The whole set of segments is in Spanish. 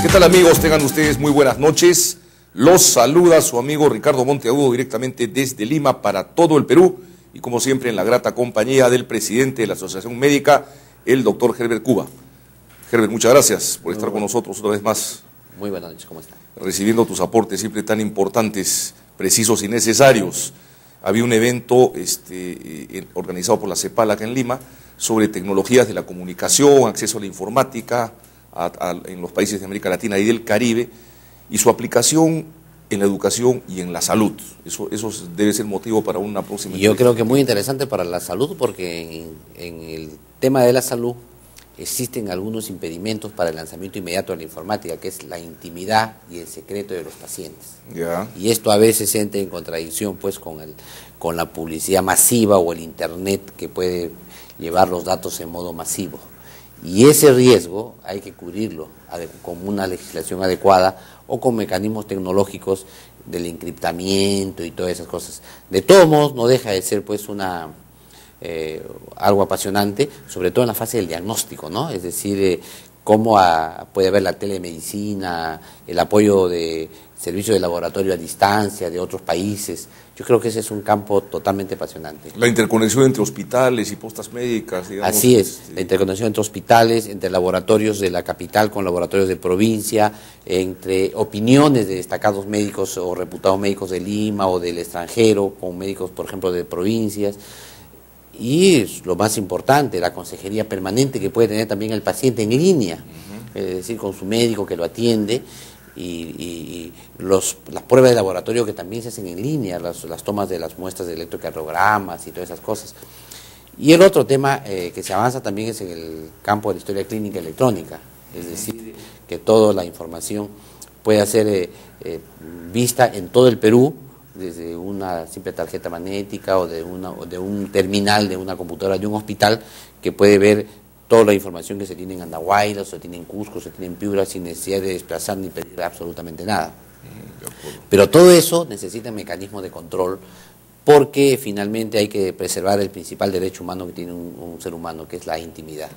¿Qué tal, amigos? Tengan ustedes muy buenas noches. Los saluda su amigo Ricardo Monteagudo directamente desde Lima para todo el Perú y como siempre en la grata compañía del presidente de la Asociación Médica, el doctor Herbert Cuba. Herbert, muchas gracias por estar con nosotros otra vez más. Muy buenas noches, ¿cómo está? Recibiendo tus aportes siempre tan importantes, precisos y necesarios. Había un evento organizado por la CEPAL acá en Lima sobre tecnologías de la comunicación, acceso a la informática en los países de América Latina y del Caribe y su aplicación en la educación y en la salud. Eso debe ser motivo para una próxima. Yo creo que muy interesante para la salud porque en el tema de la salud existen algunos impedimentos para el lanzamiento inmediato de la informática, que es la intimidad y el secreto de los pacientes. Ya. Y esto a veces entra en contradicción pues con la publicidad masiva o el internet que puede llevar los datos en modo masivo. Y ese riesgo hay que cubrirlo con una legislación adecuada o con mecanismos tecnológicos del encriptamiento y todas esas cosas. De todos modos, no deja de ser pues algo apasionante, sobre todo en la fase del diagnóstico, ¿no? Es decir, cómo puede haber la telemedicina, el apoyo de servicios de laboratorio a distancia de otros países. Yo creo que ese es un campo totalmente apasionante. La interconexión entre hospitales y postas médicas, digamos. Así es, la interconexión entre hospitales, entre laboratorios de la capital con laboratorios de provincia, entre opiniones de destacados médicos o reputados médicos de Lima o del extranjero, con médicos, por ejemplo, de provincias. Y lo más importante, la consejería permanente que puede tener también el paciente en línea, es decir, con su médico que lo atiende, y las pruebas de laboratorio que también se hacen en línea, las tomas de las muestras de electrocardiogramas y todas esas cosas. Y el otro tema que se avanza también es en el campo de la historia clínica electrónica, es decir, que toda la información pueda ser vista en todo el Perú, desde una simple tarjeta magnética o de un terminal de una computadora de un hospital que puede ver toda la información que se tiene en Andahuaylas, se tiene en Cusco, se tiene en Piura, sin necesidad de desplazar ni pedir absolutamente nada. Pero todo eso necesita mecanismos de control porque finalmente hay que preservar el principal derecho humano que tiene un ser humano, que es la intimidad.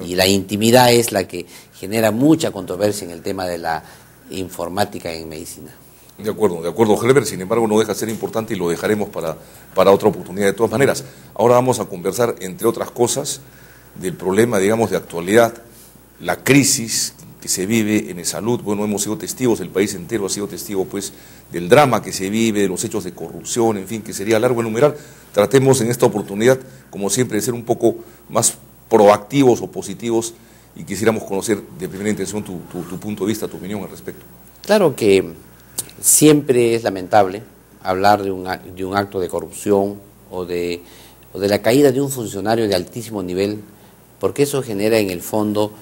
Y la intimidad es la que genera mucha controversia en el tema de la informática en medicina. De acuerdo, Herbert, sin embargo no deja de ser importante y lo dejaremos para otra oportunidad de todas maneras. Ahora vamos a conversar, entre otras cosas, del problema, digamos, de actualidad, la crisis que se vive en salud. Bueno, hemos sido testigos, el país entero ha sido testigo, pues, del drama que se vive, de los hechos de corrupción, en fin, que sería largo enumerar. Tratemos en esta oportunidad, como siempre, de ser un poco más proactivos o positivos y quisiéramos conocer de primera intención tu punto de vista, tu opinión al respecto. Claro que siempre es lamentable hablar de un acto de corrupción o de la caída de un funcionario de altísimo nivel, porque eso genera en el fondo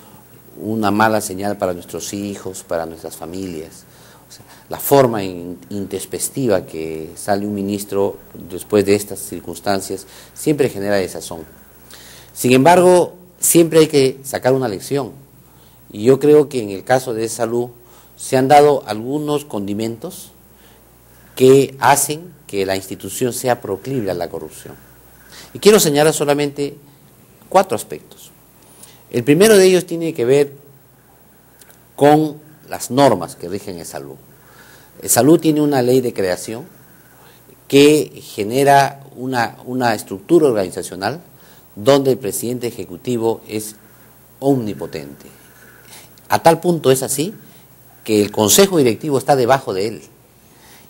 una mala señal para nuestros hijos, para nuestras familias. O sea, la forma intempestiva que sale un ministro después de estas circunstancias siempre genera desazón. Sin embargo, siempre hay que sacar una lección. Y yo creo que en el caso de salud se han dado algunos condimentos que hacen que la institución sea proclive a la corrupción. Y quiero señalar solamente 4 aspectos. El primero de ellos tiene que ver con las normas que rigen el salud. El salud tiene una ley de creación que genera una estructura organizacional donde el presidente ejecutivo es omnipotente. A tal punto es así que el consejo directivo está debajo de él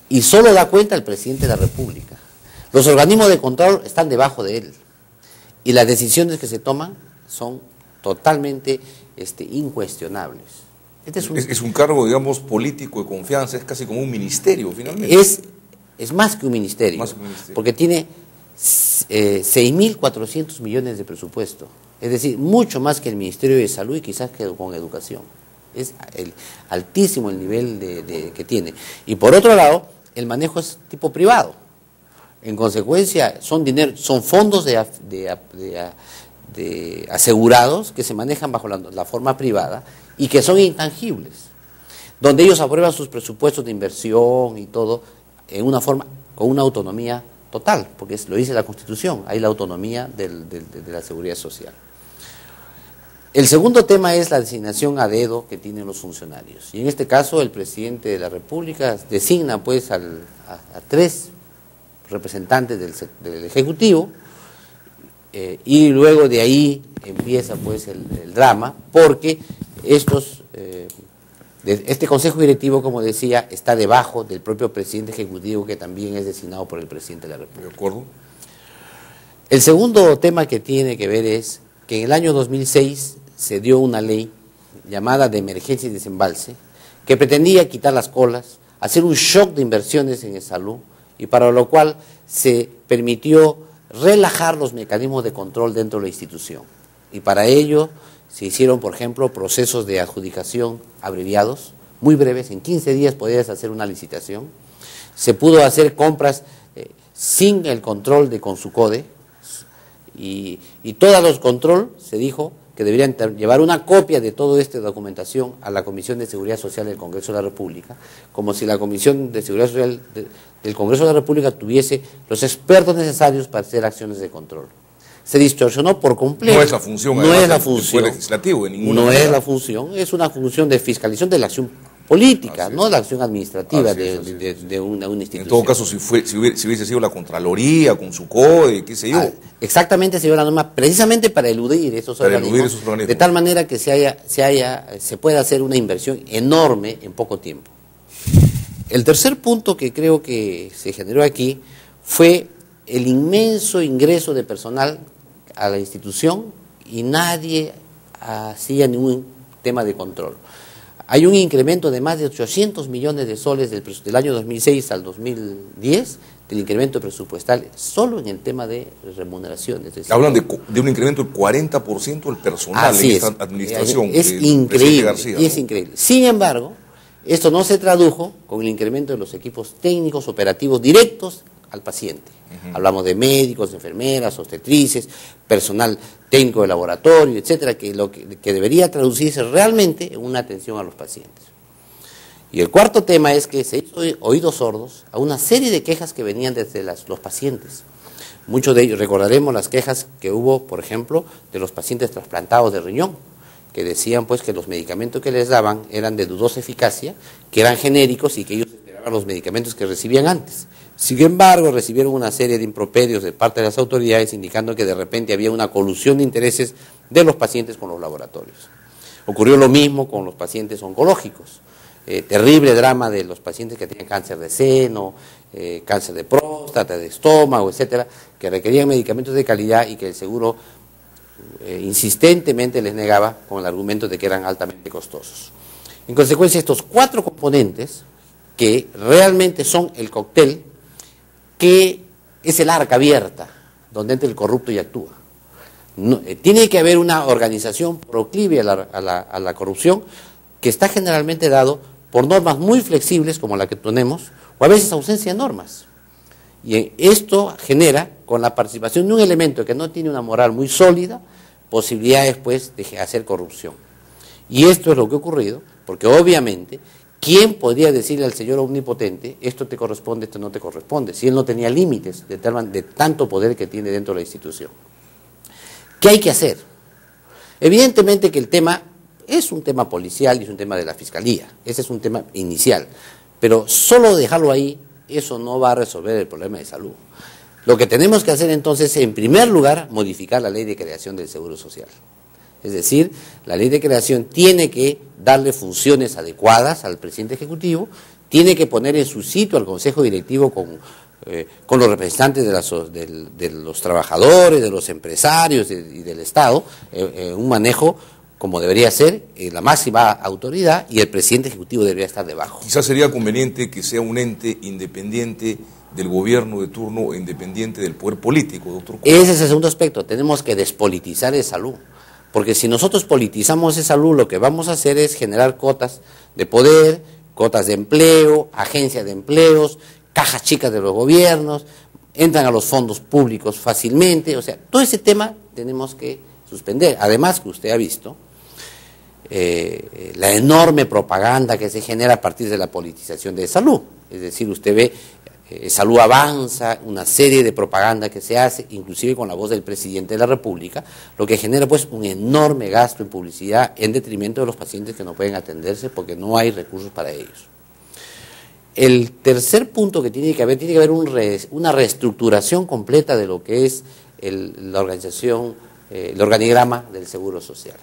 y solo da cuenta el presidente de la República. Los organismos de control están debajo de él y las decisiones que se toman son totalmente incuestionables. Es un cargo, digamos, político de confianza, es casi como un ministerio, finalmente. Es más que un ministerio, porque tiene 6.400 millones de presupuesto, es decir, mucho más que el Ministerio de Salud y quizás que con Educación. Es altísimo el nivel que tiene. Y por otro lado, el manejo es tipo privado. En consecuencia, son fondos de asegurados que se manejan bajo la forma privada y que son intangibles, donde ellos aprueban sus presupuestos de inversión y todo en una forma, con una autonomía total, porque lo dice la Constitución, hay la autonomía de la seguridad social. El segundo tema es la designación a dedo que tienen los funcionarios. Y en este caso el presidente de la República designa pues a 3 representantes del Ejecutivo, y luego de ahí empieza pues el drama, porque este Consejo Directivo, como decía, está debajo del propio presidente ejecutivo, que también es designado por el presidente de la República. ¿De acuerdo? El segundo tema que tiene que ver es que en el año 2006 se dio una ley llamada de emergencia y desembalse, que pretendía quitar las colas, hacer un shock de inversiones en salud, y para lo cual se permitió relajar los mecanismos de control dentro de la institución. Y para ello se hicieron, por ejemplo, procesos de adjudicación abreviados, muy breves. En 15 días podías hacer una licitación. Se pudo hacer compras sin el control de Consucode, y todos los control se dijo que deberían llevar una copia de toda esta documentación a la Comisión de Seguridad Social del Congreso de la República, como si la Comisión de Seguridad Social del Congreso de la República tuviese los expertos necesarios para hacer acciones de control. Se distorsionó por completo. No es la función, no es la función del legislativo, de ninguna no manera. es la función, es una función de fiscalización de la acción política, no de la acción administrativa de una institución. En todo caso, si hubiese sido la Contraloría, con su CODE, qué sé yo. Exactamente, se dio la norma precisamente para eludir esos organismos, de tal manera que se pueda hacer una inversión enorme en poco tiempo. El tercer punto que creo que se generó aquí fue el inmenso ingreso de personal a la institución, y nadie hacía ningún tema de control. Hay un incremento de más de 800 millones de soles del año 2006 al 2010, del incremento presupuestal, solo en el tema de remuneraciones. Hablan de un incremento del 40% del personal en esta administración. Es increíble, y es increíble. Sin embargo, esto no se tradujo con el incremento de los equipos técnicos operativos directos al paciente. Hablamos de médicos, enfermeras, obstetrices, personal técnico de laboratorio, etcétera, que debería traducirse realmente en una atención a los pacientes. Y el cuarto tema es que se hizo oídos sordos a una serie de quejas que venían desde los pacientes. Muchos de ellos, recordaremos las quejas que hubo, por ejemplo, de los pacientes trasplantados de riñón, que decían pues que los medicamentos que les daban eran de dudosa eficacia, que eran genéricos y que ellos esperaban los medicamentos que recibían antes. Sin embargo, recibieron una serie de improperios de parte de las autoridades indicando que de repente había una colusión de intereses de los pacientes con los laboratorios. Ocurrió lo mismo con los pacientes oncológicos. Terrible drama de los pacientes que tenían cáncer de seno, cáncer de próstata, de estómago, etcétera, que requerían medicamentos de calidad y que el seguro insistentemente les negaba con el argumento de que eran altamente costosos. En consecuencia, estos 4 componentes, que realmente son el cóctel, que es el arca abierta donde entra el corrupto y actúa. No, tiene que haber una organización proclive a la corrupción, que está generalmente dado por normas muy flexibles como la que tenemos, o a veces ausencia de normas. Y esto genera, con la participación de un elemento que no tiene una moral muy sólida, posibilidades pues de hacer corrupción. Y esto es lo que ha ocurrido, porque obviamente, ¿quién podría decirle al señor omnipotente, esto te corresponde, esto no te corresponde? Si él no tenía límites de tanto poder que tiene dentro de la institución. ¿Qué hay que hacer? Evidentemente que el tema es un tema policial y es un tema de la Fiscalía. Ese es un tema inicial. Pero solo dejarlo ahí, eso no va a resolver el problema de salud. Lo que tenemos que hacer entonces es, en primer lugar, modificar la ley de creación del Seguro Social. Es decir, la ley de creación tiene que darle funciones adecuadas al presidente ejecutivo, tiene que poner en su sitio al Consejo Directivo con los representantes de los trabajadores, de los empresarios y del Estado, un manejo como debería ser la máxima autoridad, y el presidente ejecutivo debería estar debajo. Quizás sería conveniente que sea un ente independiente del gobierno de turno, independiente del poder político, doctor. Ese es el segundo aspecto, tenemos que despolitizar el salud. Porque si nosotros politizamos esa salud, lo que vamos a hacer es generar cotas de poder, cotas de empleo, agencias de empleos, cajas chicas de los gobiernos, entran a los fondos públicos fácilmente. O sea, todo ese tema tenemos que suspender. Además, que usted ha visto la enorme propaganda que se genera a partir de la politización de salud. Es decir, usted ve Salud Avanza, una serie de propaganda que se hace, inclusive con la voz del presidente de la República, lo que genera pues un enorme gasto en publicidad en detrimento de los pacientes que no pueden atenderse porque no hay recursos para ellos. El tercer punto que tiene que haber una reestructuración completa de lo que es la organización, el organigrama del Seguro Social.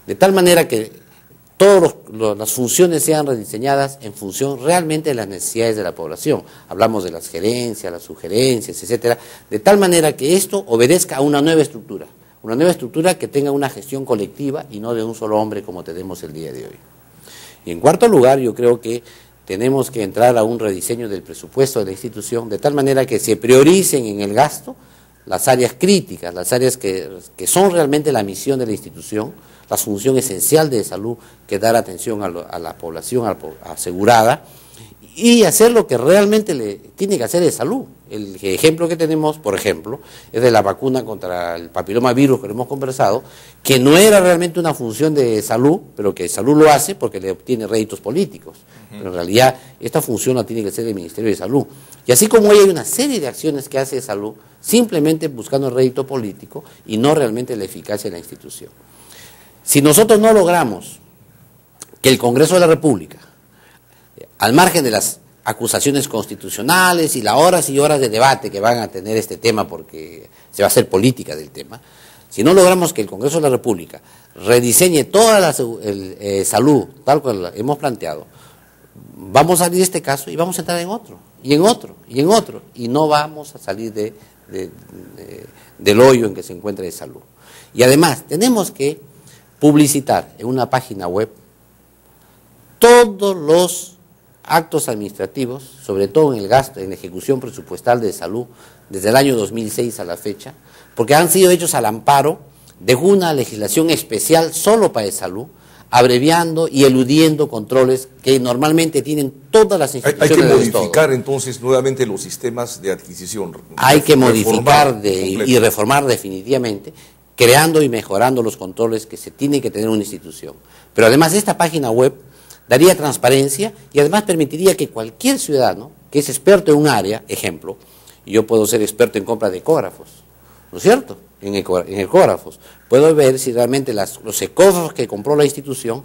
De tal manera que todas las funciones sean rediseñadas en función realmente de las necesidades de la población. Hablamos de las gerencias, las sugerencias, etcétera, de tal manera que esto obedezca a una nueva estructura que tenga una gestión colectiva y no de un solo hombre como tenemos el día de hoy. Y en cuarto lugar, yo creo que tenemos que entrar a un rediseño del presupuesto de la institución, de tal manera que se prioricen en el gasto las áreas críticas, las áreas que son realmente la misión de la institución, la función esencial de salud, que es dar atención a la población asegurada, y hacer lo que realmente le tiene que hacer de salud. El ejemplo que tenemos, por ejemplo, es de la vacuna contra el papilomavirus que lo hemos conversado, que no era realmente una función de salud, pero que salud lo hace porque le obtiene réditos políticos. Pero en realidad esta función la tiene que hacer el Ministerio de Salud. Y así como hay una serie de acciones que hace de salud, simplemente buscando el rédito político y no realmente la eficacia de la institución. Si nosotros no logramos que el Congreso de la República, al margen de las acusaciones constitucionales y las horas y horas de debate que van a tener este tema porque se va a hacer política del tema, si no logramos que el Congreso de la República rediseñe toda la salud tal cual hemos planteado, vamos a salir de este caso y vamos a entrar en otro, y en otro, y en otro, y no vamos a salir del hoyo en que se encuentra de salud. Y además tenemos que publicitar en una página web todos los actos administrativos, sobre todo en el gasto, en la ejecución presupuestal de salud, desde el año 2006 a la fecha, porque han sido hechos al amparo de una legislación especial solo para el salud, abreviando y eludiendo controles que normalmente tienen todas las instituciones del Estado. Hay que modificar entonces nuevamente los sistemas de adquisición. Hay que modificar y reformar definitivamente, creando y mejorando los controles que se tiene que tener una institución. Pero además esta página web daría transparencia y además permitiría que cualquier ciudadano que es experto en un área, ejemplo, yo puedo ser experto en compra de ecógrafos, ¿no es cierto? En ecógrafos. Puedo ver si realmente los ecógrafos que compró la institución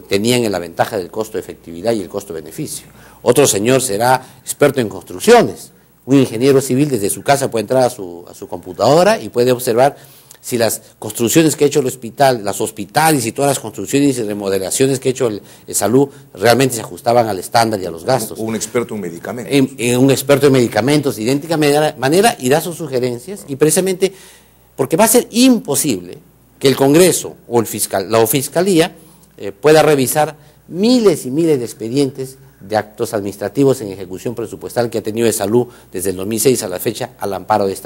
tenían la ventaja del costo de efectividad y el costo-beneficio. Otro señor será experto en construcciones. Un ingeniero civil desde su casa puede entrar a su computadora y puede observar si las construcciones que ha hecho el hospital, los hospitales y todas las construcciones y remodelaciones que ha hecho el salud realmente se ajustaban al estándar y a los gastos. Un experto en medicamentos. Un experto en medicamentos de idéntica manera y da sus sugerencias, y precisamente porque va a ser imposible que el Congreso o la Fiscalía pueda revisar miles y miles de expedientes de actos administrativos en ejecución presupuestal que ha tenido de salud desde el 2006 a la fecha al amparo de esta